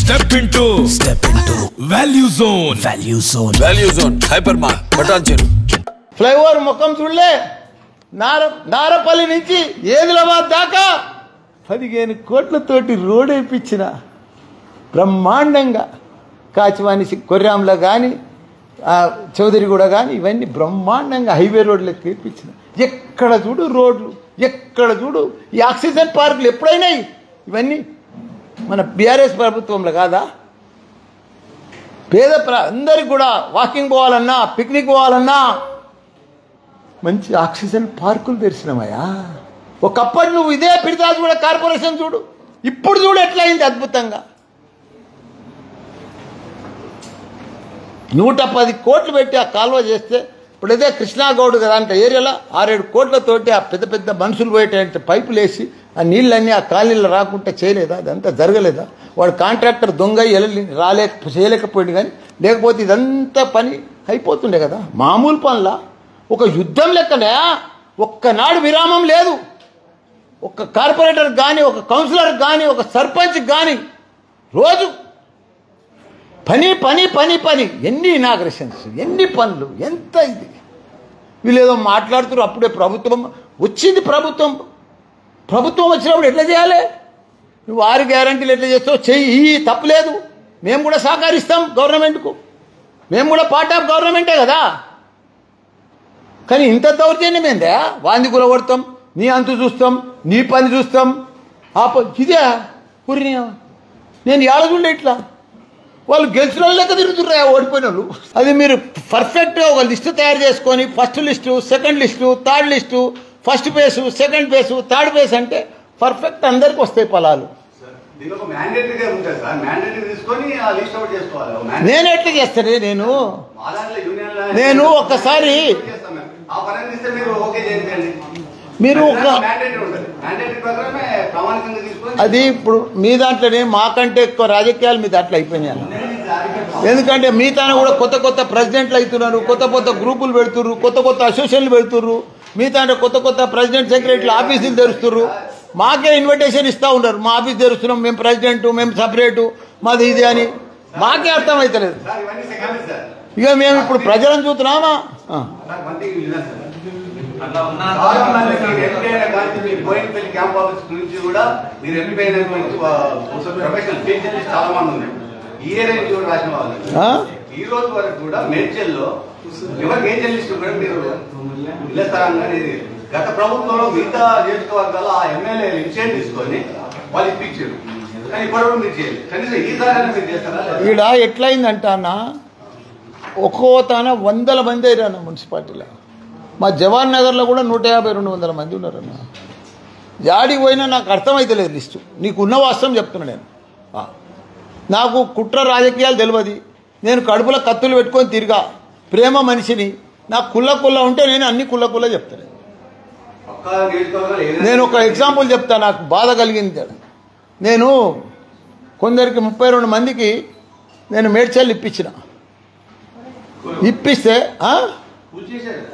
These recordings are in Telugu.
Step into Value Zone. Value Zone. Hypermart. Bhatancheru. Flyover ముఖం చూడలే. నారపల్లి నుంచి ఏదిలాబాద్ దాకా 15 కోట్లతోటి రోడ్ వేయించిన బ్రహ్మాండంగా. కాచివాణి కొర్రాంలో కానీ చౌదరిగూడ కానీ ఇవన్నీ బ్రహ్మాండంగా హైవే రోడ్లకు వేయించిన. ఎక్కడ చూడు రోడ్లు, ఎక్కడ చూడు ఈ ఆక్సిజన్ పార్కులు ఎప్పుడైనాయి. ఇవన్నీ మన బీఆర్ఎస్ ప్రభుత్వంలో కాదా? పేద అందరికి కూడా వాకింగ్ పోవాలన్నా, పిక్నిక్ పోవాలన్నా మంచి ఆక్సిజన్ పార్కులు తెరిచినామయ్యా. ఒకప్పటి నువ్వు ఇదే పిరితాజ్ కూడా కార్పొరేషన్ చూడు, ఇప్పుడు చూడు ఎట్లయింది అద్భుతంగా. 110 కోట్లు పెట్టి ఆ కాలువ చేస్తే ఇప్పుడు ఇదే కృష్ణాగౌడ్ కదా అంటే ఏరియాలో 6-7 కోట్లతోటి ఆ పెద్ద పెద్ద మనుషులు పోయేటంటే పైపులు వేసి ఆ నీళ్ళన్నీ ఆ కాలనీలో రాకుంటే చేయలేదా? అదంతా జరగలేదా? వాడు కాంట్రాక్టర్ దొంగ చేయలేకపోయింది. కానీ లేకపోతే ఇదంతా పని అయిపోతుండే కదా. మామూలు పనులా ఒక యుద్ధం లెక్కనే ఒక్కనాడు విరామం లేదు. ఒక కార్పొరేటర్ కానీ, ఒక కౌన్సిలర్ కానీ, ఒక సర్పంచ్ కానీ రోజు పని పని పని పని. ఎన్ని ఇనాగ్రేషన్స్, ఎన్ని పనులు, ఎంత ఇది. వీళ్ళు ఏదో మాట్లాడుతున్నారు. అప్పుడే ప్రభుత్వం వచ్చింది. ప్రభుత్వం వచ్చినప్పుడు ఎట్లా చేయాలి? నువ్వు 6 గ్యారంటీలు ఎట్లా చేస్తావు చెయ్యి, తప్పులేదు. మేము కూడా సహకరిస్తాం గవర్నమెంట్కు, మేము కూడా పార్ట్ ఆఫ్ గవర్నమెంటే కదా. కానీ ఇంత దౌర్జన్యం ఏందా? వాంది కూలగొడతాం, నీ అంతు చూస్తాం, నీ పని చూస్తాం. ఇదే పురి నేను ఏడదుండే ఇట్లా వాళ్ళు గెలిచిన వాళ్ళు లెక్క తిరుగుతుర్రా ఓడిపోయిన వాళ్ళు. అది మీరు పర్ఫెక్ట్గా ఒక లిస్టు తయారు చేసుకొని first list, second list, third list, first face, second face, third phase అంటే పర్ఫెక్ట్ అందరికి వస్తాయి ఫలాలు. నేను ఎట్లా చేస్తానే? నేను ఒక్కసారి మీరు ఒక అది ఇప్పుడు మీ దాంట్లోనే మాకంటే ఎక్కువ రాజకీయాలు మీ దాంట్లో అయిపోయినాయి. ఎందుకంటే మీ తాను కూడా కొత్త కొత్త ప్రెసిడెంట్లు అవుతున్నారు, కొత్త కొత్త గ్రూపులు పెడుతుర్రు, కొత్త కొత్త అసోసియేషన్లు పెడుతుర్రు. మీ తాను కొత్త కొత్త ప్రెసిడెంట్ సెక్రటరీలు ఆఫీసులు తెరుస్తుర్రు. మాకే ఇన్విటేషన్ ఇస్తూ ఉన్నారు. మా ఆఫీస్ తెరుస్తున్నాం, మేము ప్రెసిడెంట్, మేము సపరేటు, మాది ఇది అని. మాకే అర్థమవుతలేదు. ఇక మేము ఇప్పుడు ప్రజలను చూస్తున్నామా? ఈ రోజు వరకు కూడా మేడ్చల్లో ఎవరికి ఏం చెల్లిస్తూ కూడా మీరు గత ప్రభుత్వంలో మిగతా నియోజకవర్గాల్లో ఆ ఎమ్మెల్యేలు ఇన్షియేట్ తీసుకొని వాళ్ళు ఇప్పించారు. కానీ ఇప్పుడు మీరు చేయాలి. కనీసం ఈసారి మీరు చేస్తారా? ఈడ ఎట్లయిందంట అన్న, ఒక్కో తాన 100 మంది అయినా మున్సిపాలిటీలో. మా జవాన్ నగర్లో కూడా 150-200 మంది ఉన్నారన్న. యాడికి పోయినా నాకు అర్థమైతలేదు లిస్టు. నీకున్న వాస్తవం చెప్తున్నా నేను. నాకు కుట్ర రాజకీయాలు తెలియదు. నేను కడుపులో కత్తులు పెట్టుకొని తిరిగా ప్రేమ మనిషిని. నాకు కుల్ల ఉంటే నేను అన్ని కుల్ల చెప్తాను. నేను ఒక ఎగ్జాంపుల్ చెప్తా, నాకు బాధ కలిగింది. నేను కొందరికి 32 మందికి నేను మేడ్చల్ ఇప్పిస్తే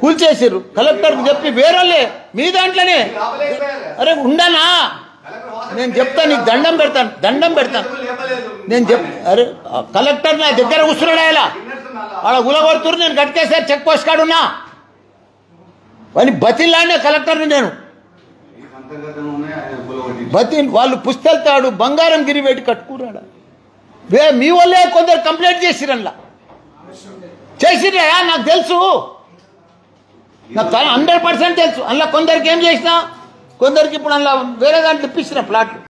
కూల్చేసారు. కలెక్టర్కి చెప్పి వేరే మీ దాంట్లోనే. అరే ఉండనా, నేను చెప్తా, నీకు దండం పెడతాను. నేను అరే కలెక్టర్ నా దగ్గర కూర్చున్నాడా? ఇలా ఆడ గులగొడుతురు. నేను కట్టుకేసారి చెక్ పోస్ట్ కాడున్నా అని బతిలానే కలెక్టర్ని నేను వాళ్ళు పుస్తెళ్తాడు బంగారం గిరి పెట్టి కట్టుకున్నాడా? మీ వాళ్ళే కొందరు కంప్లైంట్ చేసిరల్లా చేసిరా? నాకు తెలుసు, నాకు 100% తెలుసు. అందులో కొందరికి ఏం చేసినా, కొందరికి ఇప్పుడు అందులో వేరే దాంట్లో ఇప్పించిన ప్లాట్లు.